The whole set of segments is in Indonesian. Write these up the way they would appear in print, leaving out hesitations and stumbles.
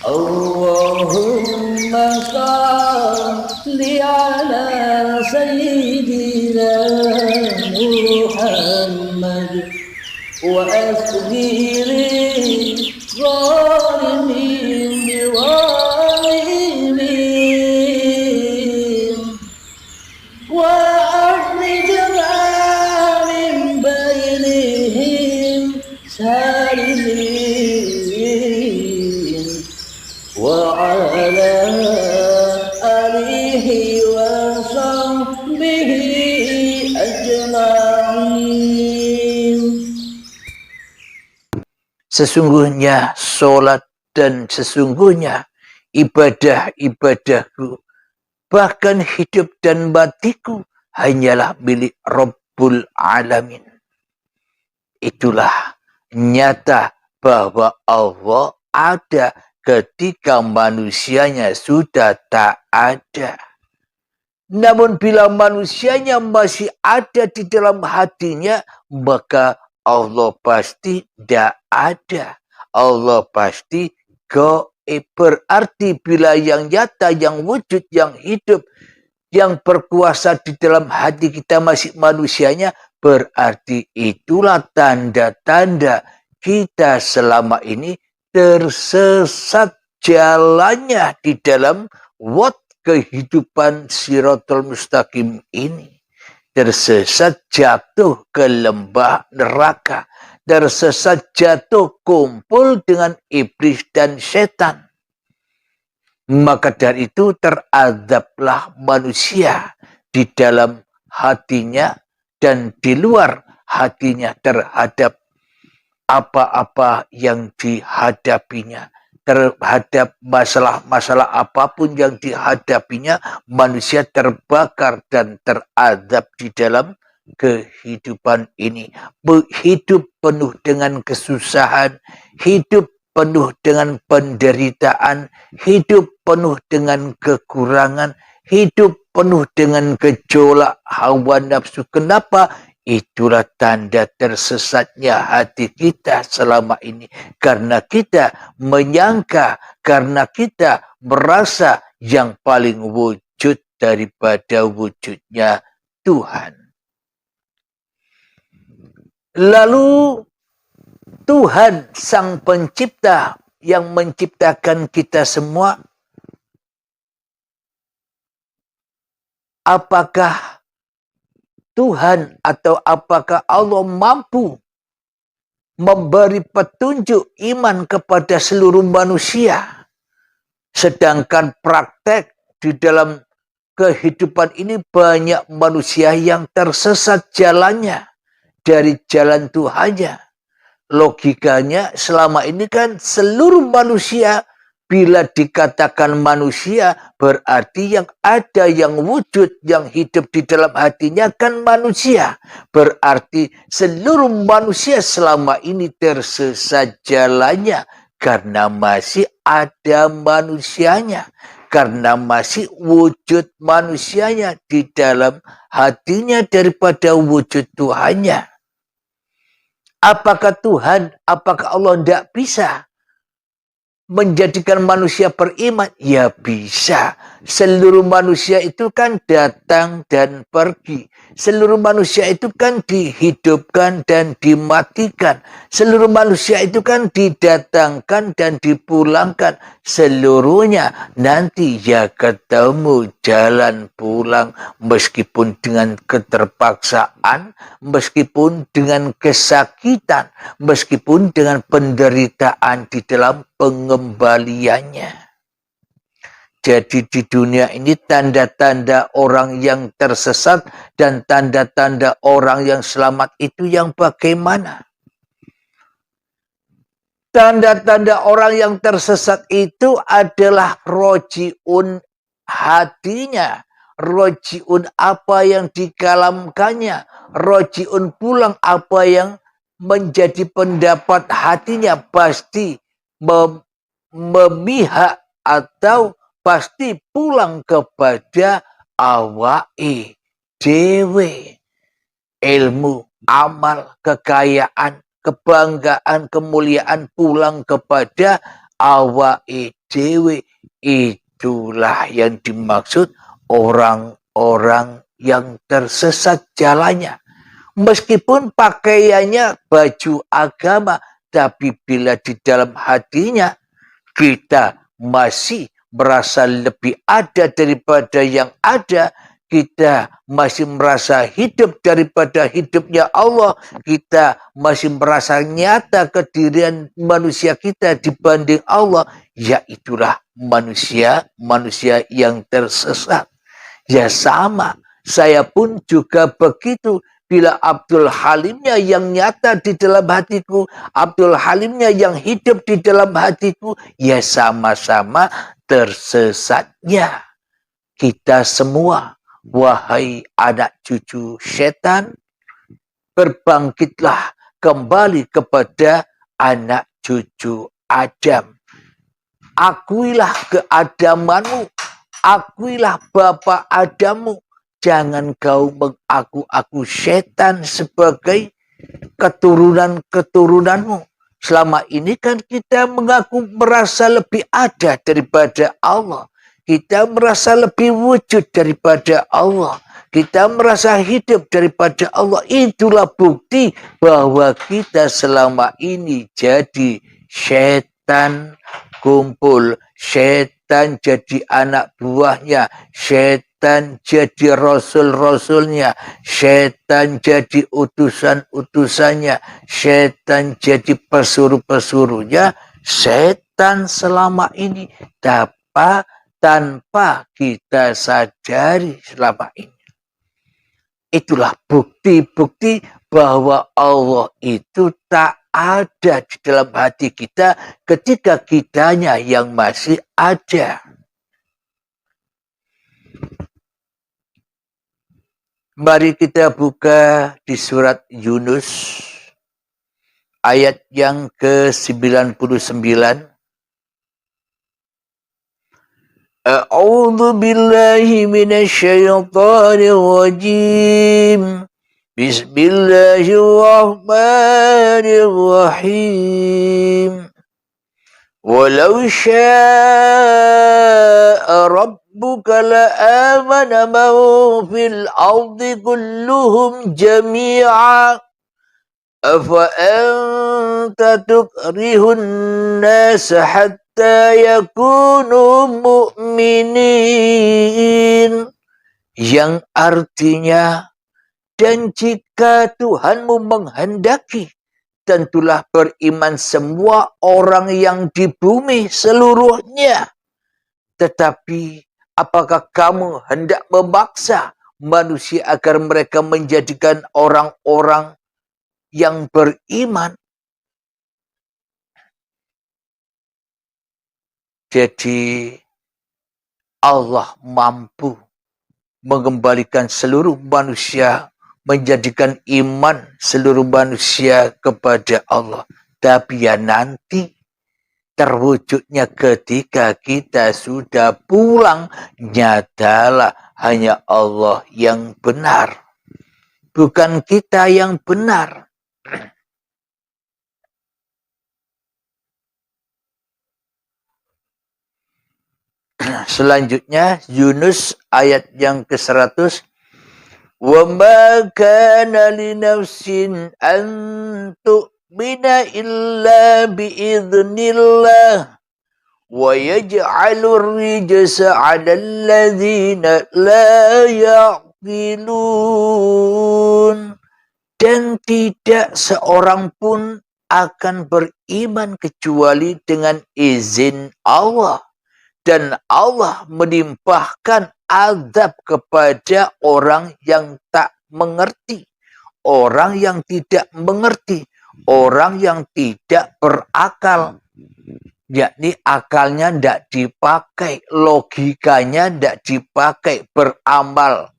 Allahumma salli ala sayyidina Muhammad wa asghiri zalimin biwalimin wa akhrijna min bainihim salimin wa ala alihi wa sahbihi ajma'in. Sesungguhnya sholat dan sesungguhnya ibadah-ibadahku, bahkan hidup dan matiku hanyalah milik Rabbul Alamin. Itulah nyata bahwa Allah ada ketika manusianya sudah tak ada. Namun bila manusianya masih ada di dalam hatinya, maka Allah pasti tidak ada. Allah pasti gaib. Berarti bila yang nyata, yang wujud, yang hidup, yang berkuasa di dalam hati kita masih manusianya, berarti itulah tanda-tanda kita selama ini tersesat jalannya di dalam kehidupan Shiratal Mustaqim ini. Tersesat jatuh ke lembah neraka. Tersesat jatuh kumpul dengan iblis dan setan. Maka dari itu teradablah manusia di dalam hatinya dan di luar hatinya terhadap apa-apa yang dihadapinya. Terhadap masalah-masalah apapun yang dihadapinya, manusia terbakar dan teradab di dalam kehidupan ini. Hidup penuh dengan kesusahan, hidup penuh dengan penderitaan, hidup penuh dengan kekurangan, hidup penuh dengan gejolak hawa nafsu. Kenapa? Itulah tanda tersesatnya hati kita selama ini. Karena kita menyangka, karena kita merasa yang paling wujud daripada wujudnya Tuhan. Lalu Tuhan Sang Pencipta yang menciptakan kita semua, apakah Tuhan atau apakah Allah mampu memberi petunjuk iman kepada seluruh manusia? Sedangkan praktek di dalam kehidupan ini banyak manusia yang tersesat jalannya dari jalan Tuhannya. Logikanya selama ini kan seluruh manusia, bila dikatakan manusia, berarti yang ada, yang wujud, yang hidup di dalam hatinya kan manusia. Berarti seluruh manusia selama ini tersesat jalannya karena masih ada manusianya. Karena masih wujud manusianya di dalam hatinya daripada wujud Tuhannya. Apakah Tuhan, apakah Allah tidak bisa menjadikan manusia beriman? Ya bisa. Seluruh manusia itu kan datang dan pergi. Seluruh manusia itu kan dihidupkan dan dimatikan. Seluruh manusia itu kan didatangkan dan dipulangkan. Seluruhnya nanti ya ketemu jalan pulang. Meskipun dengan keterpaksaan, meskipun dengan kesakitan, meskipun dengan penderitaan di dalam pengembaliannya. Jadi di dunia ini tanda-tanda orang yang tersesat dan tanda-tanda orang yang selamat itu yang bagaimana? Tanda-tanda orang yang tersesat itu adalah rojiun hatinya. Rojiun apa yang dikalamkannya. Rojiun pulang apa yang menjadi pendapat hatinya. Pasti memihak atau pasti pulang kepada awake dewe. Ilmu, amal, kekayaan, kebanggaan, kemuliaan pulang kepada awake dewe. Itulah yang dimaksud orang-orang yang tersesat jalannya. Meskipun pakaiannya baju agama, tapi bila di dalam hatinya kita masih merasa lebih ada daripada yang ada, kita masih merasa hidup daripada hidupnya Allah, kita masih merasa nyata kedirian manusia kita dibanding Allah, yaitulah manusia yang tersesat. Ya sama, saya pun juga begitu. Bila Abdul Halimnya yang nyata di dalam hatiku, Abdul Halimnya yang hidup di dalam hatiku, ya sama-sama tersesatnya kita semua. Wahai anak cucu setan, berbangkitlah kembali kepada anak cucu Adam. Akuilah keadamanmu, akuilah Bapa Adamu. Jangan kau mengaku-aku setan sebagai keturunan-keturunanmu. Selama ini kan kita mengaku merasa lebih ada daripada Allah. Kita merasa lebih wujud daripada Allah. Kita merasa hidup daripada Allah. Itulah bukti bahwa kita selama ini jadi setan kumpul. Setan jadi anak buahnya. Setan jadi rasul-rasulnya. Setan jadi utusan-utusannya. Setan jadi pesuruh-pesuruhnya. Setan selama ini tanpa kita sadari selama ini. Itulah bukti-bukti bahwa Allah itu tak ada di dalam hati kita ketika kitanya yang masih ada. Mari kita buka di surat Yunus ayat yang ke-99. A'udzu billahi minasyaitonir rajim. Bismillahirrahmanirrahim. Walau syaa rabbuka la'amana man fil ardi kulluhum jami'a afa anta tukrihun nasa hatta yakunu mu'minin, yang artinya, dan jika Tuhanmu menghendaki, tentulah beriman semua orang yang di bumi seluruhnya. Tetapi apakah kamu hendak memaksa manusia agar mereka menjadikan orang-orang yang beriman? Jadi Allah mampu mengembalikan seluruh manusia, menjadikan iman seluruh manusia kepada Allah. Tapi ya nanti terwujudnya ketika kita sudah pulang, nyatalah hanya Allah yang benar, bukan kita yang benar. Selanjutnya Yunus ayat yang ke-100. Wa ma kana li nafsin an tu'mina illa bi'iznillah wa yaj'alur rijsa 'alal ladzina la ya'qilun. Dan tidak seorang pun akan beriman kecuali dengan izin Allah. Dan Allah menimpahkan azab kepada orang yang tak mengerti, orang yang tidak mengerti, orang yang tidak berakal. Yakni akalnya tidak dipakai, logikanya tidak dipakai, beramal,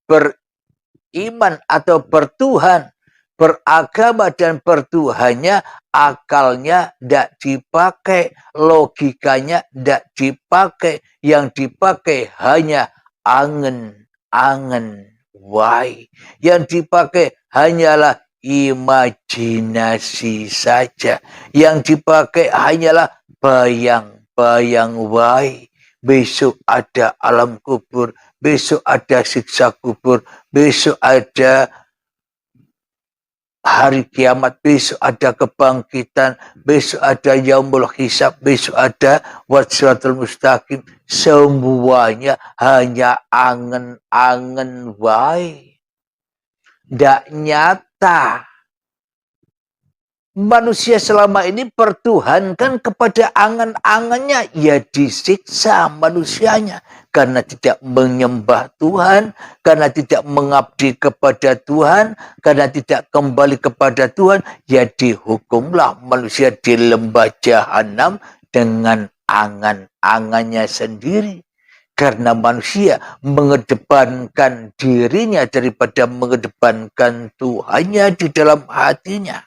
beriman atau bertuhan, beragama dan bertuhannya, akalnya tidak dipakai, logikanya tidak dipakai, yang dipakai hanya angen-angen wae. Yang dipakai hanyalah imajinasi saja, yang dipakai hanyalah bayang wae. Besok ada alam kubur, besok ada siksa kubur, besok ada hari kiamat, besok ada kebangkitan, besok ada yaumul hisab, besok ada wassiratul mustaqim. Semuanya hanya angen-angen wae. Ndak nyata. Manusia selama ini pertuhankan kepada angan-angannya, ya disiksa manusianya karena tidak menyembah Tuhan, karena tidak mengabdi kepada Tuhan, karena tidak kembali kepada Tuhan, ya dihukumlah manusia di lembah jahanam dengan angan-angannya sendiri. Karena manusia mengedepankan dirinya daripada mengedepankan Tuhannya di dalam hatinya.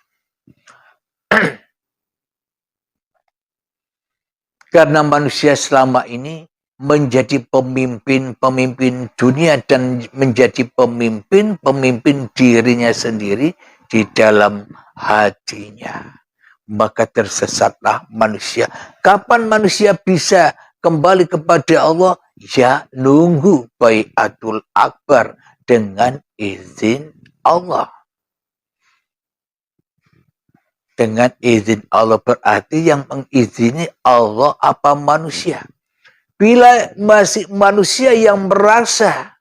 Karena manusia selama ini menjadi pemimpin-pemimpin dunia dan menjadi pemimpin-pemimpin dirinya sendiri di dalam hatinya. Maka tersesatlah manusia. Kapan manusia bisa kembali kepada Allah? Ya nunggu baiatul akbar dengan izin Allah. Dengan izin Allah berarti yang mengizini Allah apa manusia. Bila masih manusia yang merasa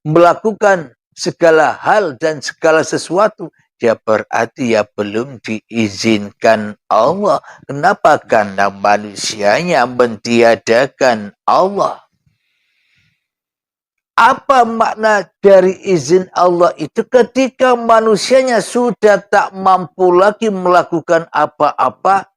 melakukan segala hal dan segala sesuatu, ya berarti ya belum diizinkan Allah. Kenapa? Karena manusianya mentiadakan Allah. Apa makna dari izin Allah itu? Ketika manusianya sudah tak mampu lagi melakukan apa-apa,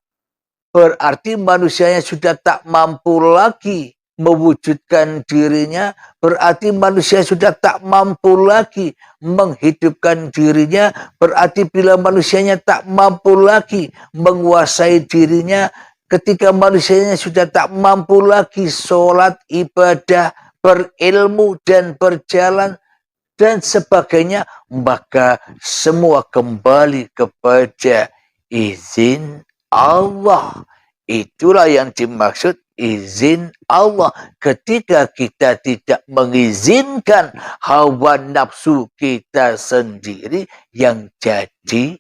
berarti manusianya sudah tak mampu lagi mewujudkan dirinya, berarti manusia sudah tak mampu lagi menghidupkan dirinya, berarti bila manusianya tak mampu lagi menguasai dirinya, ketika manusianya sudah tak mampu lagi sholat, ibadah, berilmu dan berjalan dan sebagainya, maka semua kembali kepada izin Allah. Itulah yang dimaksud izin Allah. Ketika kita tidak mengizinkan hawa nafsu kita sendiri yang jadi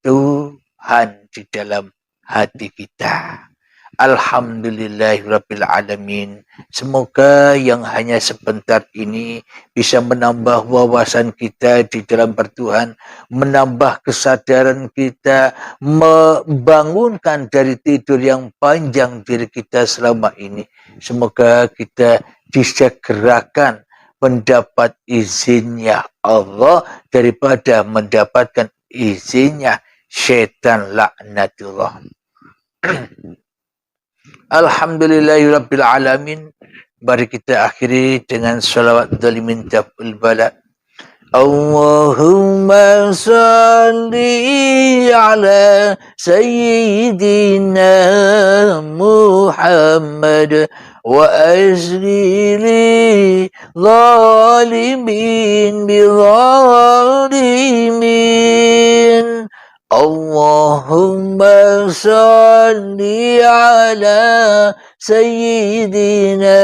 Tuhan di dalam hati kita. Alhamdulillahirrabbilalamin. Semoga yang hanya sebentar ini bisa menambah wawasan kita di dalam bertuhan, menambah kesadaran kita, membangunkan dari tidur yang panjang diri kita selama ini. Semoga kita disegerakan mendapat izinnya Allah daripada mendapatkan izinnya syaitan laknatullah. Alhamdulillahirrabbilalamin. Mari kita akhiri dengan salawat dari mintaful bala. Allahumma salli ala Sayyidina Muhammad wa asli li zalimin bi zalimin. Allahumma salli ala Sayyidina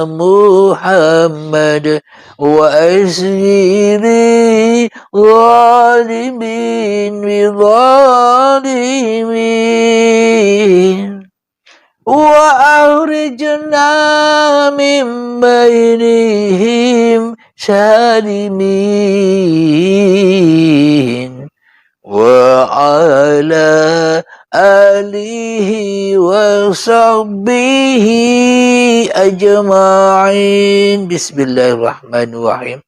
Muhammad wa asli zalimin bi zalimin wa ahrijna min bainihim salimin wa ala alihi wa sahbihi ajma'in. Bismillahirrahmanirrahim.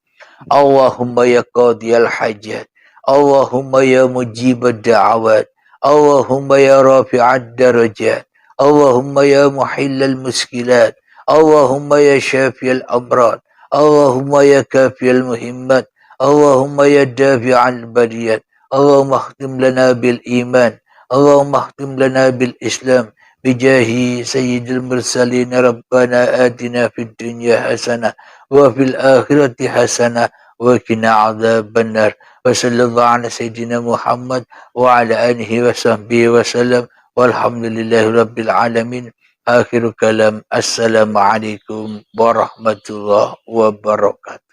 Allahumma ya qadiyal hajat, Allahumma ya mujibad da'awat, Allahumma ya rafi'ad darajat, Allahumma ya muhillal muskilat, Allahumma ya syafiyal amrad, Allahumma ya kafiyal muhimmat, Allahumma ya dafi'al bariyat. اللهم اختم لنا بالإيمان اللهم اختم لنا بالإسلام بجاه سيد المرسلين ربنا آتنا في الدنيا حسنة وفي الآخرة حسنة وقنا عذاب النار وصلى الله على سيدنا محمد وعلى آله وصحبه وسلم والحمد لله رب العالمين. Akhiru kalam. Assalamualaikum warahmatullahi wabarakatuh.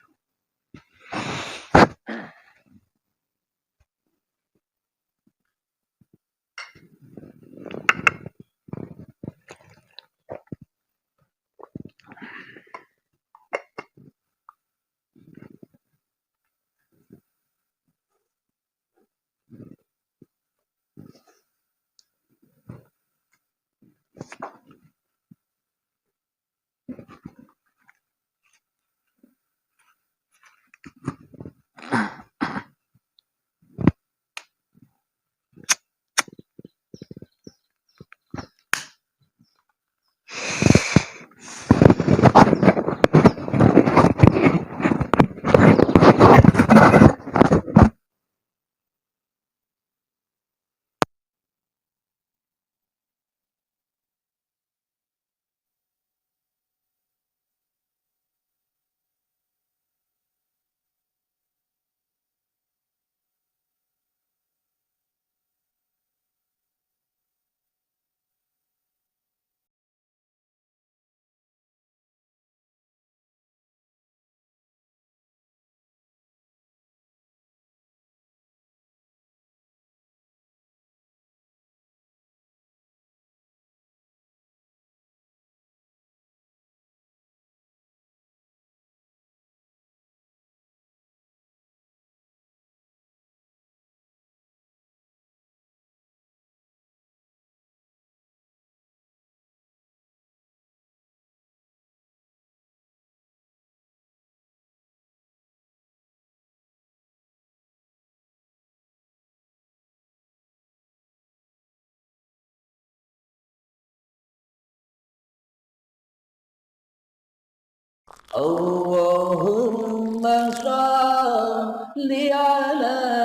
اللهم صل على